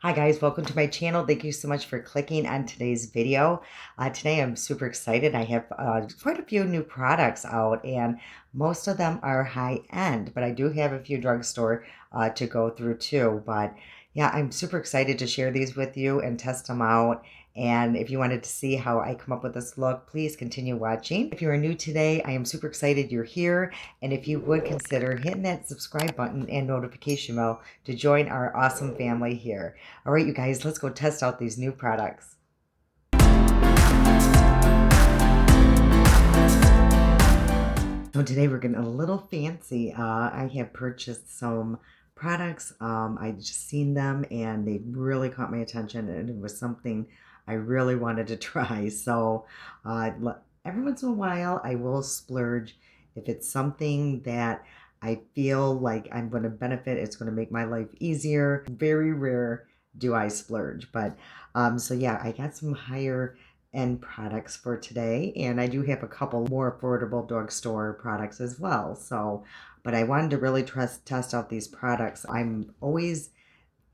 Hi guys, welcome to my channel. Thank you so much for clicking on today's video. Today I'm super excited. I have quite a few new products out and most of them are high end, but I do have a few drugstore to go through too. But yeah, I'm super excited to share these with you and test them out. And if you wanted to see how I come up with this look, please continue watching. If you are new today, I am super excited you're here. And if you would consider hitting that subscribe button and notification bell to join our awesome family here. All right, you guys, let's go test out these new products. So today we're getting a little fancy. I have purchased some products. I just seen them and they really caught my attention, and it was something I really wanted to try. So every once in a while I will splurge if it's something that I feel like I'm going to benefit. It's going to make my life easier. Very rare do I splurge, but so yeah, I got some higher end products for today, and I do have a couple more affordable drugstore products as well. So, but I wanted to really test out these products. I'm always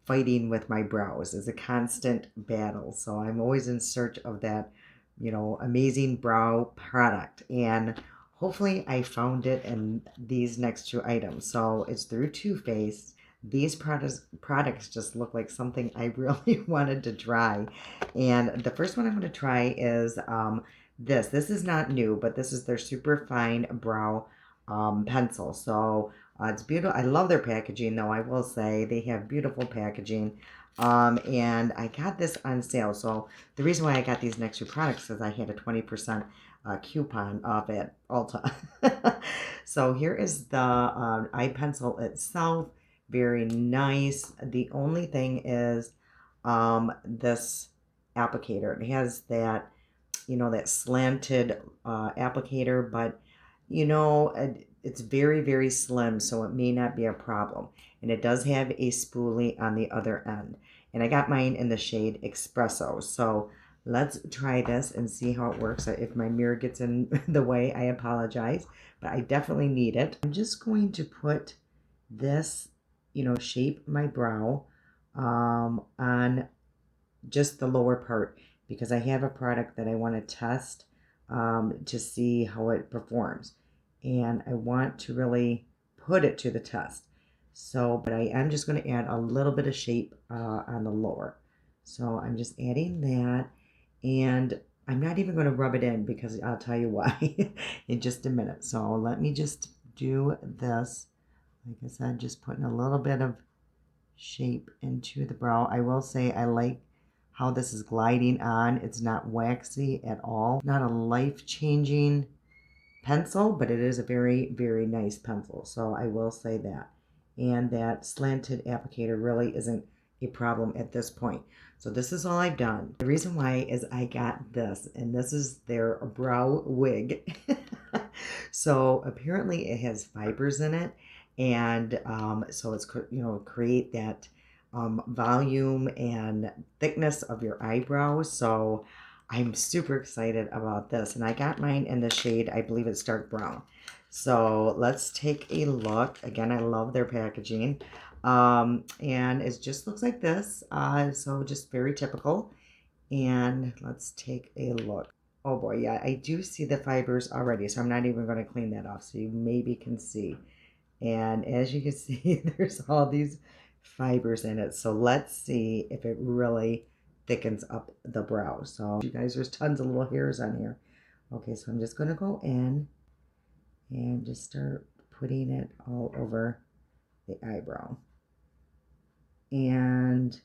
fighting with my brows. It's a constant battle. So I'm always in search of that, amazing brow product. And hopefully I found it in these next two items. So it's through Too Faced. These products just look like something I really wanted to try. And the first one I'm going to try is this. This is not new, but this is their super fine brow pencil. So it's beautiful. I love their packaging, though. I will say they have beautiful packaging. And I got this on sale. So the reason why I got these next two products is I had a 20% coupon off at Ulta. So here is the eye pencil itself. Very nice. The only thing is this applicator. It has that, that slanted applicator, but it's very, very slim, so it may not be a problem. And it does have a spoolie on the other end. And I got mine in the shade Espresso. So let's try this and see how it works. If my mirror gets in the way, I apologize, but I definitely need it. I'm just going to put this, shape my brow on just the lower part, because I have a product that I want to test to see how it performs. And I want to really put it to the test. So, but I am just going to add a little bit of shape on the lower. So I'm just adding that, and I'm not even going to rub it in because I'll tell you why in just a minute. So let me just do this. Like I said, just putting a little bit of shape into the brow. I will say I like how this is gliding on. It's not waxy at all. Not a life-changing pencil, but it is a very, very nice pencil. So I will say that. And that slanted applicator really isn't a problem at this point. So this is all I've done. The reason why is I got this, and this is their brow wig. So apparently it has fibers in it, and so it's create that volume and thickness of your eyebrows. So I'm super excited about this, and I got mine in the shade, I believe it's dark brown. So let's take a look. Again, I love their packaging. And it just looks like this. So just very typical. And let's take a look. Oh boy, yeah, I do see the fibers already, so I'm not even going to clean that off, so you maybe can see. And as you can see, there's all these fibers in it. So let's see if it really thickens up the brow. So you guys, there's tons of little hairs on here. Okay, so I'm just going to go in and just start putting it all over the eyebrow. And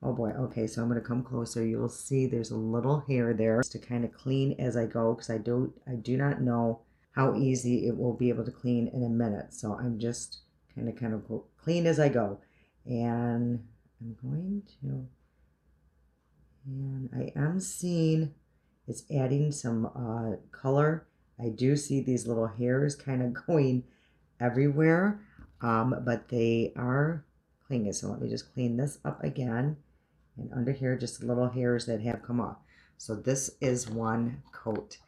oh boy, okay, so I'm going to come closer. You'll see there's a little hair there, just to kind of clean as I go, because I do not know how easy it will be able to clean in a minute. So I'm just kind of clean as I go. And I'm going to, and I am seeing it's adding some color. I do see these little hairs kind of going everywhere, but they are cleaning. So let me just clean this up again. And under here, just little hairs that have come off. So this is one coat.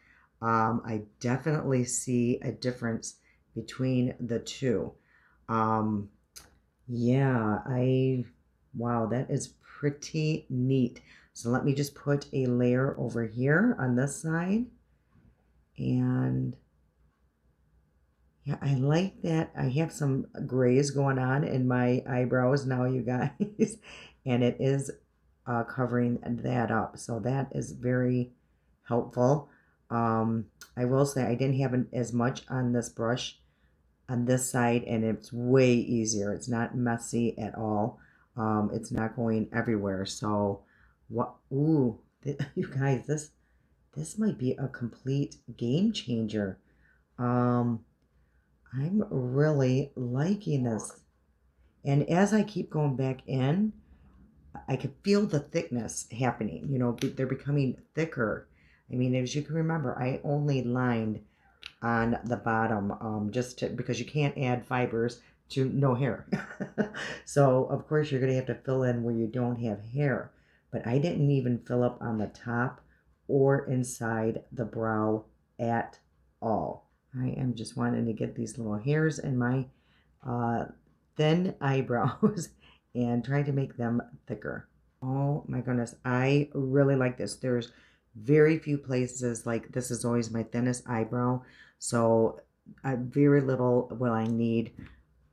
I definitely see a difference between the two. Yeah, Wow, that is pretty neat. So let me just put a layer over here on this side. And yeah, I like that. I have some grays going on in my eyebrows now, you guys. And it is covering that up. So that is very helpful. I will say I didn't have as much on this brush on this side, and it's way easier. It's not messy at all. It's not going everywhere. So what? Ooh, you guys, this might be a complete game changer. Um, I'm really liking this. And as I keep going back in, I can feel the thickness happening. You know, they're becoming thicker. I mean, as you can remember, I only lined on the bottom just to, because you can't add fibers to no hair. So, of course, you're going to have to fill in where you don't have hair. But I didn't even fill up on the top or inside the brow at all. I am just wanting to get these little hairs in my uh, thin eyebrows and trying to make them thicker. Oh my goodness, I really like this. There's very few places like this is always my thinnest eyebrow, so very little will I need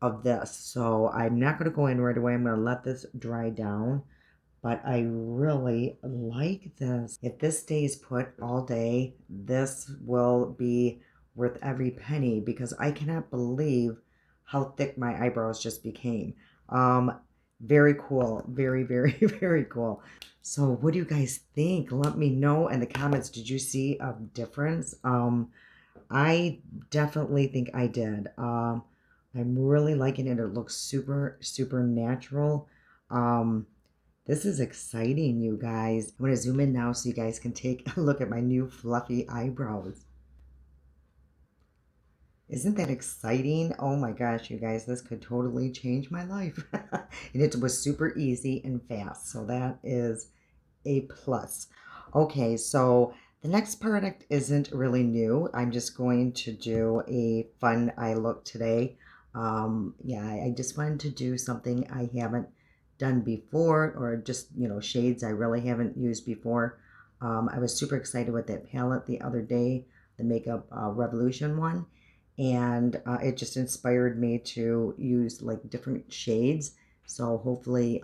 of this. So I'm not going to go in right away. I'm going to let this dry down, but I really like this. If this stays put all day, this will be worth every penny because I cannot believe how thick my eyebrows just became. Very cool. Very, very, very cool. So what do you guys think? Let me know in the comments. Did you see a difference? I definitely think I did. I'm really liking it. It looks super, super natural. This is exciting, you guys. I'm going to zoom in now so you guys can take a look at my new fluffy eyebrows. Isn't that exciting? Oh my gosh, you guys, this could totally change my life. And it was super easy and fast, so that is a plus. Okay, so the next product isn't really new. I'm just going to do a fun eye look today. Yeah, I just wanted to do something I haven't done before, or just, you know, shades I really haven't used before. I was super excited with that palette the other day, the Makeup Revolution one, and it just inspired me to use like different shades. So hopefully,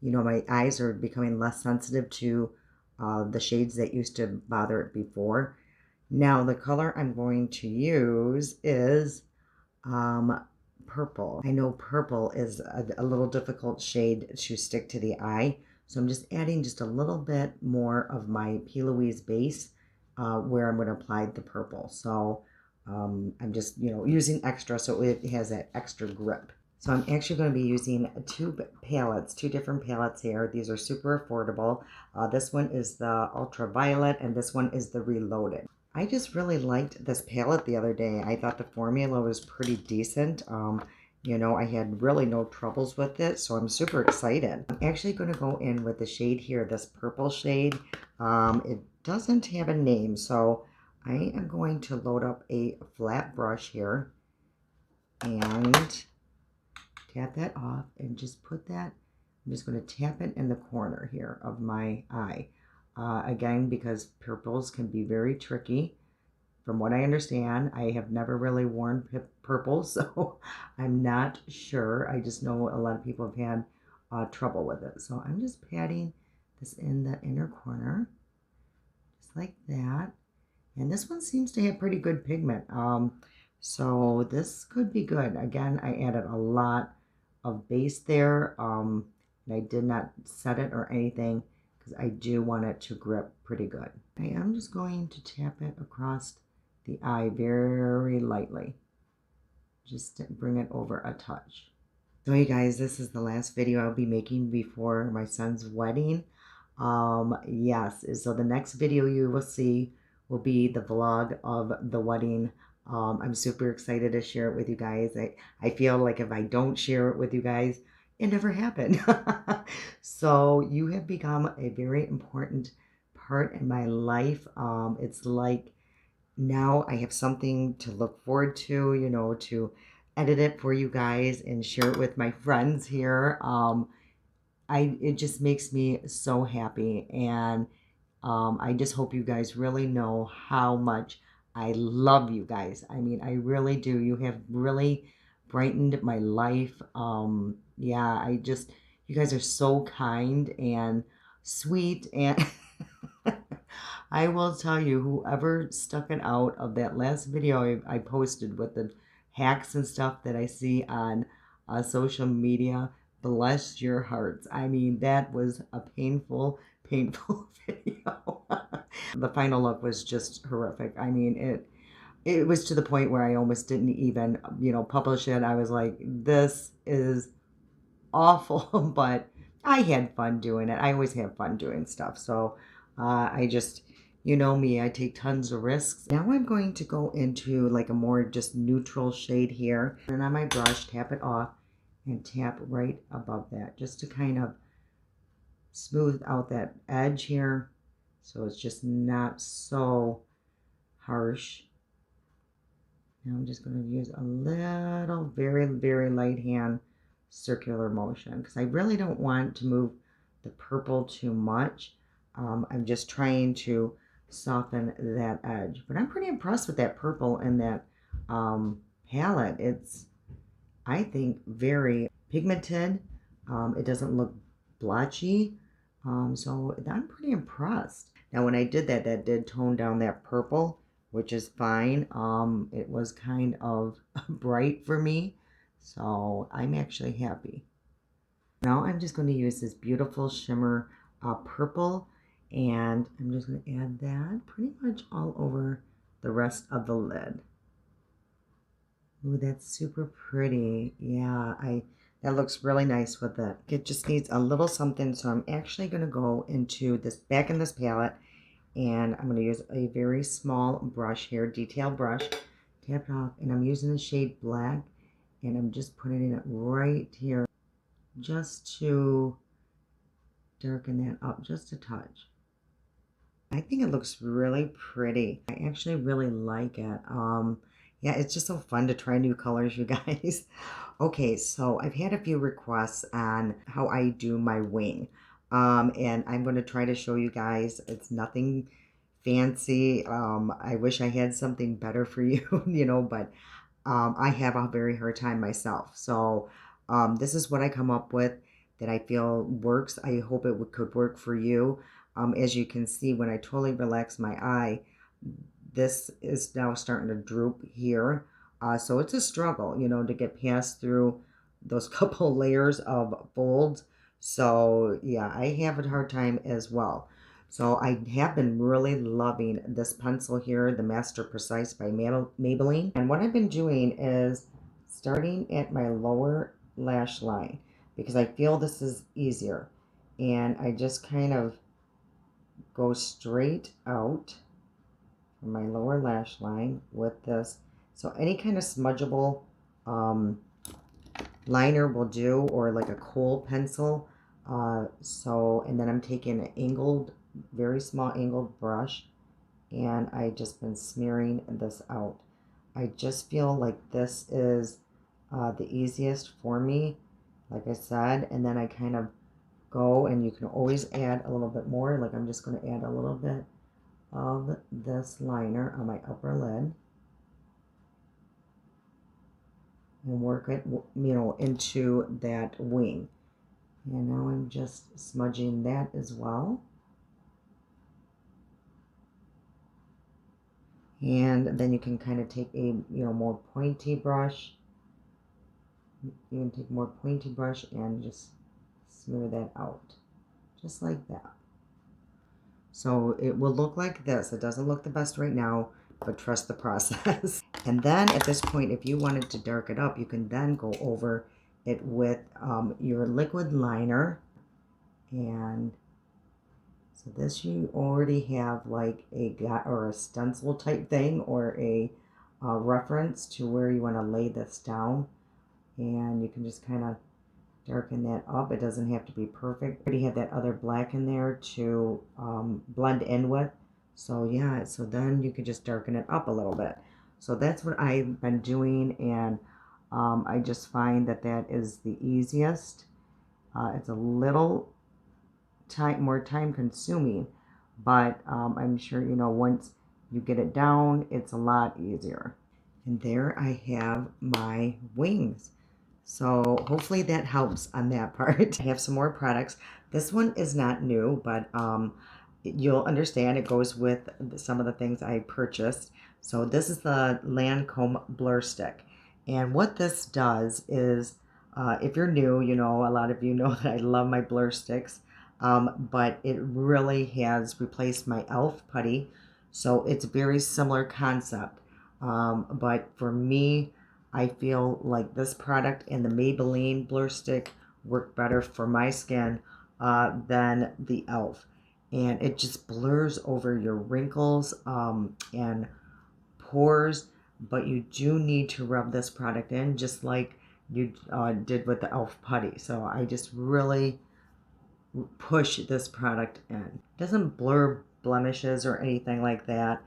you know, my eyes are becoming less sensitive to the shades that used to bother it before. Now, the color I'm going to use is um, purple. I know purple is a little difficult shade to stick to the eye, so I'm just adding just a little bit more of my P. Louise base where I'm going to apply the purple. So I'm just, you know, using extra so it has that extra grip. So I'm actually going to be using two different palettes here. These are super affordable. This one is the Ultraviolet and this one is the Reloaded. I just really liked this palette the other day. I thought the formula was pretty decent. You know, I had really no troubles with it, so I'm super excited. I'm actually going to go in with the shade here, this purple shade. It doesn't have a name, so I am going to load up a flat brush here and tap that off and just put that, I'm just going to tap it in the corner here of my eye. Again, because purples can be very tricky. From what I understand, I have never really worn purple, so I'm not sure. I just know a lot of people have had trouble with it. So I'm just patting this in the inner corner, just like that. And this one seems to have pretty good pigment. So this could be good. Again, I added a lot of base there. And I did not set it or anything because I do want it to grip pretty good. I am just going to tap it across the eye very lightly. Just to bring it over a touch. So you guys, this is the last video I'll be making before my son's wedding. Yes, so the next video you will see will be the vlog of the wedding. I'm super excited to share it with you guys. I feel like if I don't share it with you guys, it never happened. So you have become a very important part in my life. It's like now I have something to look forward to, you know, to edit it for you guys and share it with my friends here. it just makes me so happy, and I just hope you guys really know how much I love you guys. I mean, I really do. You have really brightened my life. Yeah, you guys are so kind and sweet, and I will tell you, whoever stuck it out of that last video I posted with the hacks and stuff that I see on social media, bless your hearts. I mean, that was a painful, painful video. The final look was just horrific. I mean, it was to the point where I almost didn't even, publish it. I was like, this is awful, but I had fun doing it. I always have fun doing stuff. So I just, you know me, I take tons of risks. Now I'm going to go into like a more just neutral shade here. And on my brush, tap it off and tap right above that just to kind of smooth out that edge here. So it's just not so harsh. Now I'm just going to use a little, very, very light hand circular motion because I really don't want to move the purple too much. I'm just trying to soften that edge. But I'm pretty impressed with that purple and that palette. It's, I think, very pigmented. It doesn't look blotchy. So I'm pretty impressed. Now when I did that, that did tone down that purple, which is fine. It was kind of bright for me, so I'm actually happy. Now I'm just going to use this beautiful shimmer purple, and I'm just going to add that pretty much all over the rest of the lid. Ooh, that's super pretty. Yeah, that looks really nice with it. It just needs a little something, so I'm actually going to go into this, back in this palette, and I'm going to use a very small brush here, detail brush, tap it off, and I'm using the shade Black, and I'm just putting it right here just to darken that up just a touch. I think it looks really pretty. I actually really like it. Yeah, it's just so fun to try new colors, you guys. Okay, so I've had a few requests on how I do my wing. And I'm going to try to show you guys. It's nothing fancy. I wish I had something better for you, but I have a very hard time myself. So this is what I come up with that I feel works. I hope it could work for you. As you can see, when I totally relax my eye, this is now starting to droop here. So it's a struggle, to get past through those couple layers of folds. So yeah, I have a hard time as well. So I have been really loving this pencil here, the Master Precise by Maybelline. And what I've been doing is starting at my lower lash line because I feel this is easier. And I just kind of go straight out from my lower lash line with this. So any kind of smudgeable liner will do, or like a kohl pencil. And then I'm taking an angled, very small angled brush, and I just been smearing this out. I just feel like this is the easiest for me, like I said, and then I kind of go, and you can always add a little bit more. Like I'm just going to add a little bit of this liner on my upper lid and work it, into that wing. And now I'm just smudging that as well. And then you can kind of take a, more pointy brush. You can take more pointy brush and just smear that out, just like that. So it will look like this. It doesn't look the best right now, but trust the process. And then at this point, if you wanted to darken it up, you can then go over it with your liquid liner. And so this, you already have like a stencil type thing, or a reference to where you want to lay this down. And you can just kind of darken that up. It doesn't have to be perfect. I already have that other black in there to blend in with. So yeah, so then you can just darken it up a little bit. So that's what I've been doing, and I just find that that is the easiest. It's a little more time consuming, but I'm sure, you know, once you get it down, it's a lot easier. And there I have my wings. So hopefully that helps on that part. I have some more products. This one is not new, but you'll understand it goes with some of the things I purchased. So this is the Lancome Blur Stick. And what this does is, if you're new, you know, a lot of you know that I love my blur sticks, but it really has replaced my e.l.f. putty. So it's a very similar concept. But for me, I feel like this product and the Maybelline Blur Stick work better for my skin than the e.l.f. And it just blurs over your wrinkles and pores, but you do need to rub this product in just like you did with the e.l.f. putty. So I just really push this product in. It doesn't blur blemishes or anything like that.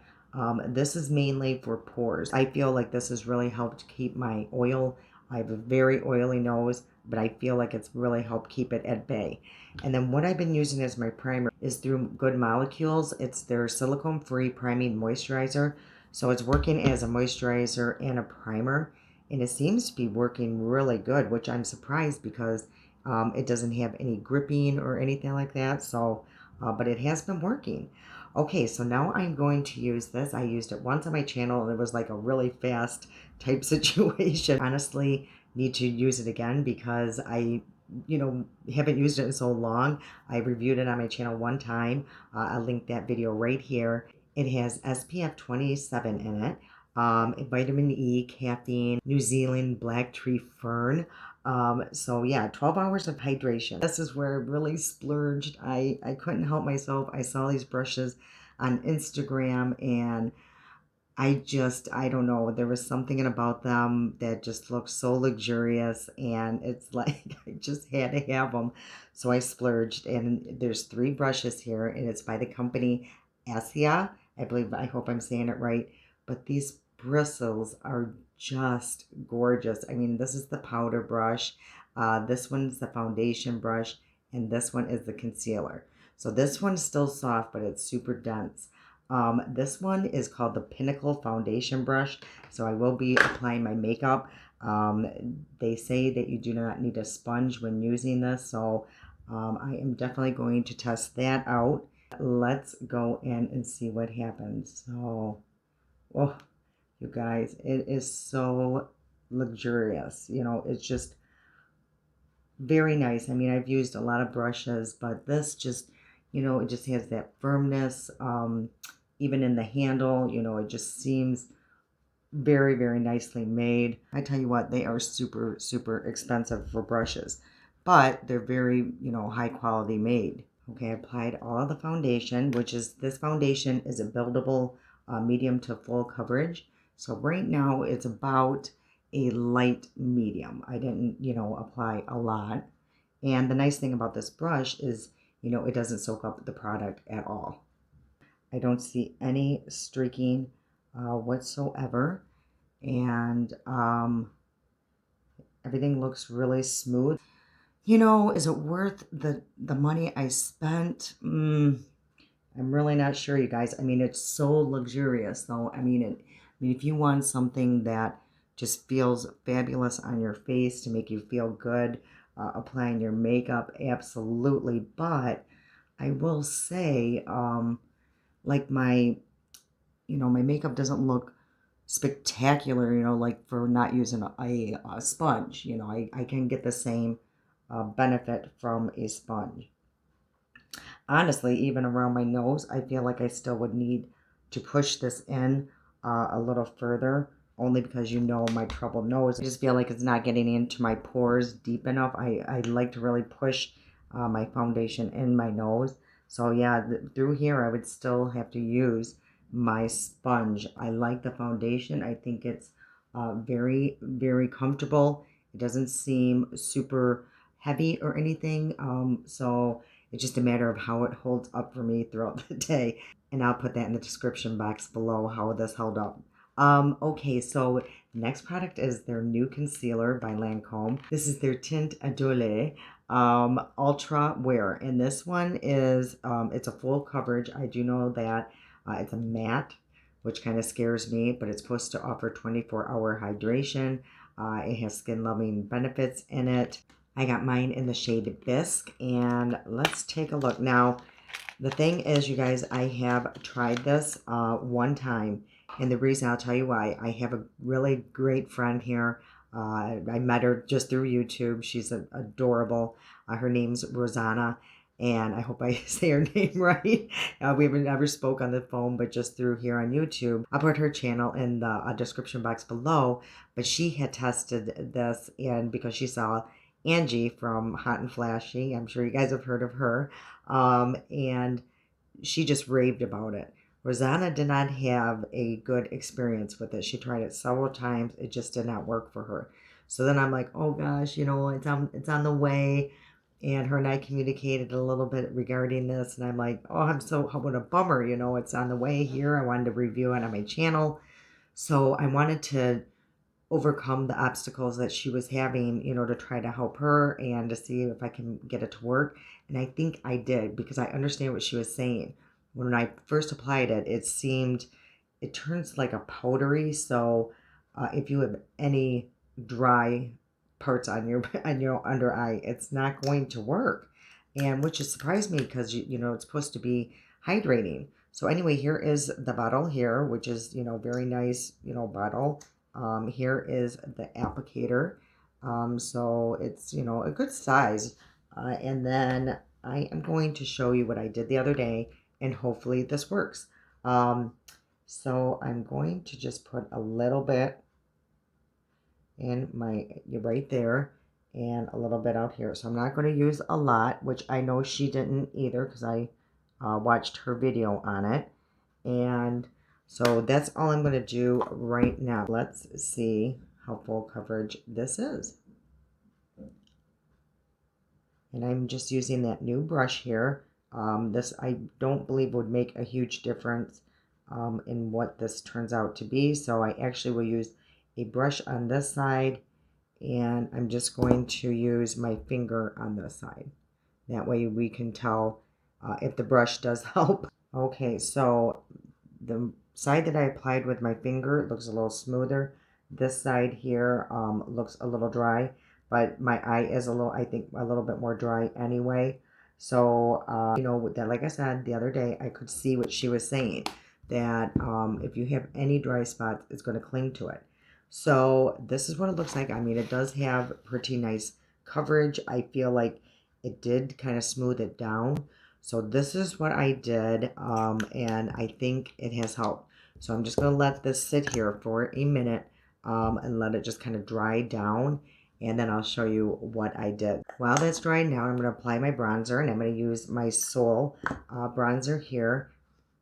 This is mainly for pores. I feel like this has really helped keep my oil. I have a very oily nose, but I feel like it's really helped keep it at bay. And then what I've been using as my primer is through Good Molecules. It's their silicone-free priming moisturizer. So it's working as a moisturizer and a primer. And it seems to be working really good, which I'm surprised because it doesn't have any gripping or anything like that. So, but it has been working. Okay, so now I'm going to use this. I used it once on my channel and it was like a really fast type situation. Honestly, need to use it again because I, you know, haven't used it in so long. I reviewed it on my channel one time. I'll link that video right here. It has SPF 27 in it. Vitamin E, caffeine, New Zealand black tree fern. So yeah, 12 hours of hydration. This is where I really splurged. I couldn't help myself. I saw these brushes on Instagram and I don't know, there was something about them that just looked so luxurious and it's like I just had to have them. So I splurged and there's 3 brushes here and it's by the company Asia. I believe, I hope I'm saying it right, but these bristles are just gorgeous. I mean, this is the powder brush, this one's the foundation brush, and this one is the concealer. So this one's still soft, but it's super dense. This one is called the Pinnacle Foundation Brush. So I will be applying my makeup. They say that you do not need a sponge when using this. So I am definitely going to test that out. Let's go in and see what happens. So, oh, you guys, it is so luxurious. You know, it's just very nice. I mean, I've used a lot of brushes, but this just, you know, it just has that firmness. Even in the handle, you know, it just seems very, very nicely made. I tell you what, they are super, super expensive for brushes, but they're very, you know, high quality made. Okay, I applied all of the foundation, which is, this foundation is a buildable medium to full coverage. So right now it's about a light medium. I didn't, you know, apply a lot. And the nice thing about this brush is, you know, it doesn't soak up the product at all. I don't see any streaking whatsoever. And everything looks really smooth. You know, is it worth the money I spent? I'm really not sure, you guys. I mean, it's so luxurious, though. I mean, if you want something that just feels fabulous on your face to make you feel good, applying your makeup, absolutely. But I will say, like my makeup doesn't look spectacular, you know, like for not using a sponge. You know, I can get the same benefit from a sponge. Honestly, even around my nose, I feel like I still would need to push this in a little further, only because, you know, my troubled nose. I just feel like it's not getting into my pores deep enough. I like to really push my foundation in my nose. So yeah, through here, I would still have to use my sponge. I like the foundation. I think it's very, very comfortable. It doesn't seem super heavy or anything. So it's just a matter of how it holds up for me throughout the day. And I'll put that in the description box below how this held up. Okay, so next product is their new concealer by Lancome. This is their Teint Idôle. Ultra Wear. And this one is, it's a full coverage. I do know that it's a matte, which kind of scares me, but it's supposed to offer 24-hour hydration. It has skin loving benefits in it. I got mine in the shade Bisque, and let's take a look. Now, the thing is, you guys, I have tried this one time, and the reason, I'll tell you why. I have a really great friend here. I met her just through YouTube. She's adorable. Her name's Roseanna, and I hope I say her name right. We haven't ever spoke on the phone, but just through here on YouTube. I'll put her channel in the description box below, but she had tested this, and because she saw Angie from Hot and Flashy, I'm sure you guys have heard of her, and she just raved about it. Rosanna did not have a good experience with it. She tried it several times. It just did not work for her. So then I'm like, oh gosh, you know, it's on the way. And her and I communicated a little bit regarding this. And I'm like, oh, what a bummer, you know, it's on the way here. I wanted to review it on my channel. So I wanted to overcome the obstacles that she was having, you know, to try to help her and to see if I can get it to work. And I think I did, because I understand what she was saying. When I first applied it, it turns like a powdery. So if you have any dry parts on your on your under eye, it's not going to work. And which has surprised me, because you know it's supposed to be hydrating. So anyway, here is the bottle here, which is, you know, very nice, you know, bottle. Here is the applicator. So it's, you know, a good size. And then I am going to show you what I did the other day, and hopefully this works. So I'm going to just put a little bit in right there, and a little bit out here. So I'm not going to use a lot, which I know she didn't either, because I watched her video on it. And so that's all I'm going to do right now. Let's see how full coverage this is. And I'm just using that new brush here. This I don't believe would make a huge difference in what this turns out to be. So I actually will use a brush on this side, and I'm just going to use my finger on this side. That way we can tell if the brush does help. Okay, so the side that I applied with my finger looks a little smoother. This side here looks a little dry, but my eye is I think a little bit more dry anyway. So, you know, that, like I said the other day, I could see what she was saying, that if you have any dry spots, it's going to cling to it. So this is what it looks like. I mean, it does have pretty nice coverage. I feel like it did kind of smooth it down. So this is what I did, and I think it has helped. So I'm just going to let this sit here for a minute and let it just kind of dry down, and then I'll show you what I did. While that's drying now, I'm going to apply my bronzer, and I'm going to use my Soul bronzer here.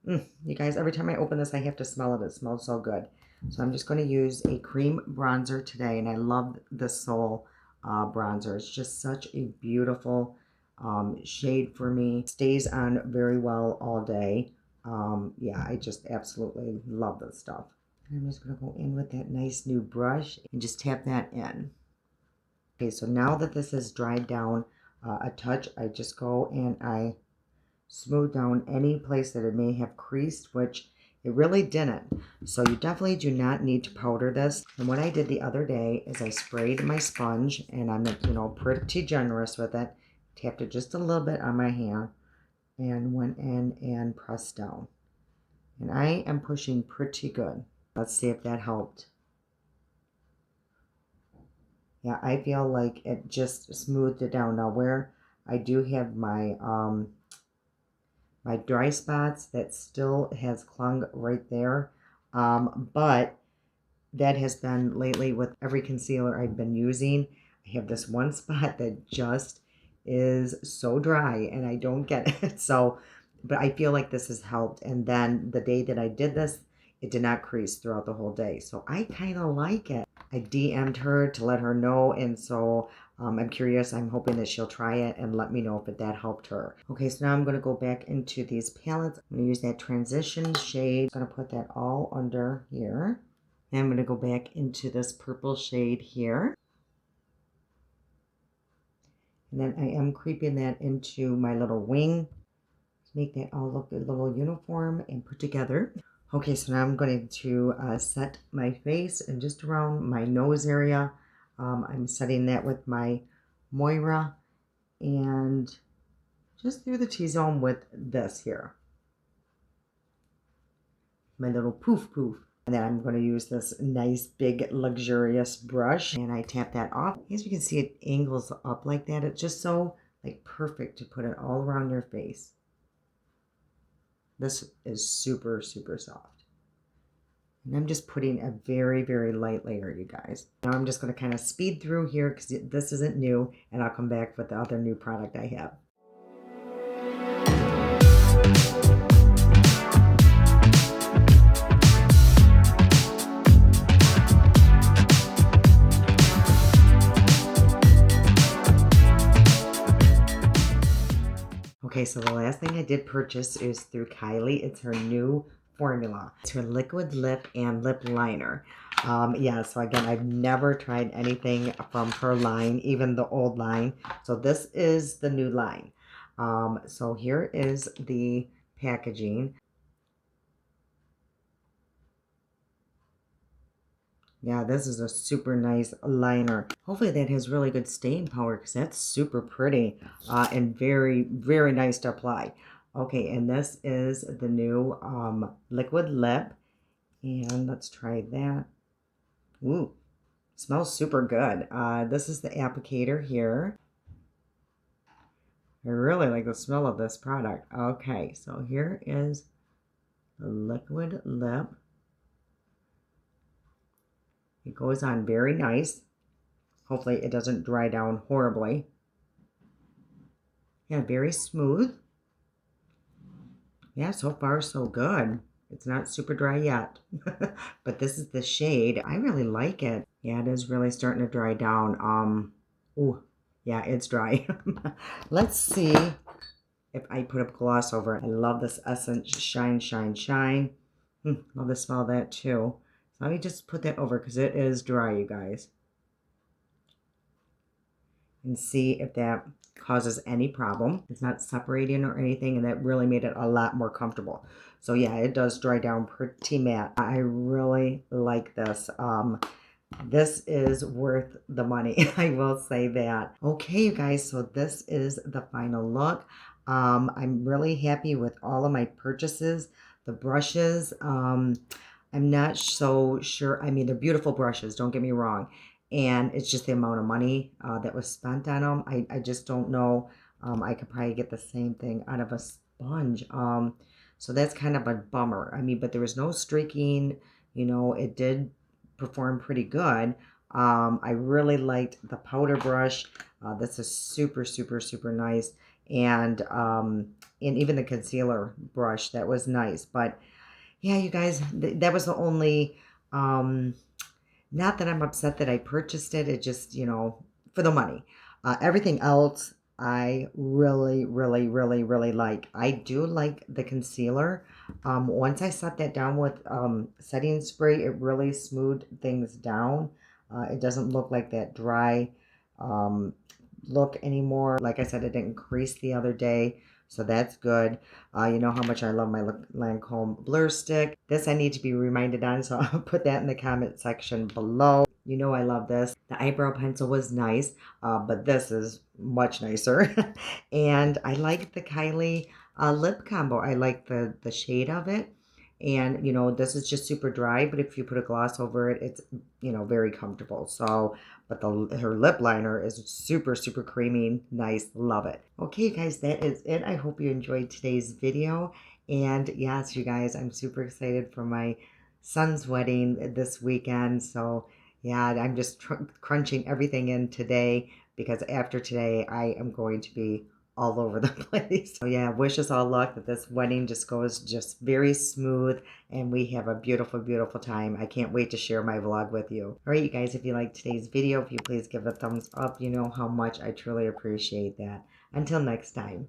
You guys, every time I open this, I have to smell it. It smells so good. So I'm just going to use a cream bronzer today, and I love the Soul bronzer. It's just such a beautiful shade for me. Stays on very well all day. Yeah, I just absolutely love this stuff. And I'm just going to go in with that nice new brush and just tap that in. Okay, so now that this has dried down a touch, I just go and I smooth down any place that it may have creased, which it really didn't. So you definitely do not need to powder this. And what I did the other day is I sprayed my sponge, and I'm, you know, pretty generous with it. Tapped it just a little bit on my hand and went in and pressed down. And I am pushing pretty good. Let's see if that helped. Yeah, I feel like it just smoothed it down. Now where I do have my my dry spots, that still has clung right there, but that has been lately with every concealer I've been using. I have this one spot that just is so dry, and I don't get it. So, but I feel like this has helped. And then the day that I did this, it did not crease throughout the whole day. So I kind of like it. I DM'd her to let her know, and so I'm curious. I'm hoping that she'll try it and let me know if that helped her. Okay, so now I'm going to go back into these palettes. I'm going to use that transition shade. I'm going to put that all under here. And I'm going to go back into this purple shade here. And then I am creeping that into my little wing to make that all look a little uniform and put together. Okay, so now I'm going to set my face and just around my nose area. I'm setting that with my Moira and just through the T-zone with this here. My little poof poof. And then I'm going to use this nice big luxurious brush and I tap that off. As you can see, it angles up like that. It's just so like perfect to put it all around your face. This is super, super soft. And I'm just putting a very, very light layer, you guys. Now I'm just going to kind of speed through here because this isn't new, and I'll come back with the other new product I have. Okay, so the last thing I did purchase is through Kylie. It's her new formula. It's her liquid lip and lip liner. Yeah, so again, I've never tried anything from her line, even the old line. So this is the new line. So here is the packaging. Yeah, this is a super nice liner. Hopefully that has really good staying power because that's super pretty and very, very nice to apply. Okay, and this is the new liquid lip. And let's try that. Ooh, smells super good. This is the applicator here. I really like the smell of this product. Okay, so here is the liquid lip. It goes on very nice. Hopefully it doesn't dry down horribly. Yeah, very smooth. Yeah, so far so good. It's not super dry yet, but this is the shade. I really like it. Yeah, it is really starting to dry down. Ooh, yeah, it's dry. Let's see if I put a gloss over it. I love this Essence Shine, Shine, Shine. Love the smell of that too. So let me just put that over because it is dry, you guys. And see if that causes any problem. It's not separating or anything, and that really made it a lot more comfortable. So yeah, it does dry down pretty matte. I really like this. This is worth the money. I will say that. Okay, you guys, so this is the final look. I'm really happy with all of my purchases. The brushes, I'm not so sure. I mean, they're beautiful brushes, don't get me wrong. And it's just the amount of money that was spent on them. I just don't know. I could probably get the same thing out of a sponge. So that's kind of a bummer. I mean, but there was no streaking. You know, it did perform pretty good. I really liked the powder brush. This is super, super, super nice. And even the concealer brush, that was nice. But yeah, you guys, that was the only, not that I'm upset that I purchased it. It just, you know, for the money. Everything else, I really, really, really, really like. I do like the concealer. Once I set that down with setting spray, it really smoothed things down. It doesn't look like that dry look anymore. Like I said, it didn't crease the other day. So that's good. You know how much I love my Lancome blur stick. This I need to be reminded on, so I'll put that in the comment section below. You know I love this. The eyebrow pencil was nice, but this is much nicer. And I like the Kylie lip combo. I like the shade of it. And, you know, this is just super dry, but if you put a gloss over it, it's, you know, very comfortable. So, but her lip liner is super, super creamy. Nice. Love it. Okay, guys, that is it. I hope you enjoyed today's video. And yes, you guys, I'm super excited for my son's wedding this weekend. So, yeah, I'm just crunching everything in today because after today, I am going to be all over the place. So yeah, wish us all luck that this wedding just goes just very smooth and we have a beautiful, beautiful time. I can't wait to share my vlog with you. All right, you guys, if you liked today's video, if you please give it a thumbs up, you know how much I truly appreciate that. Until next time.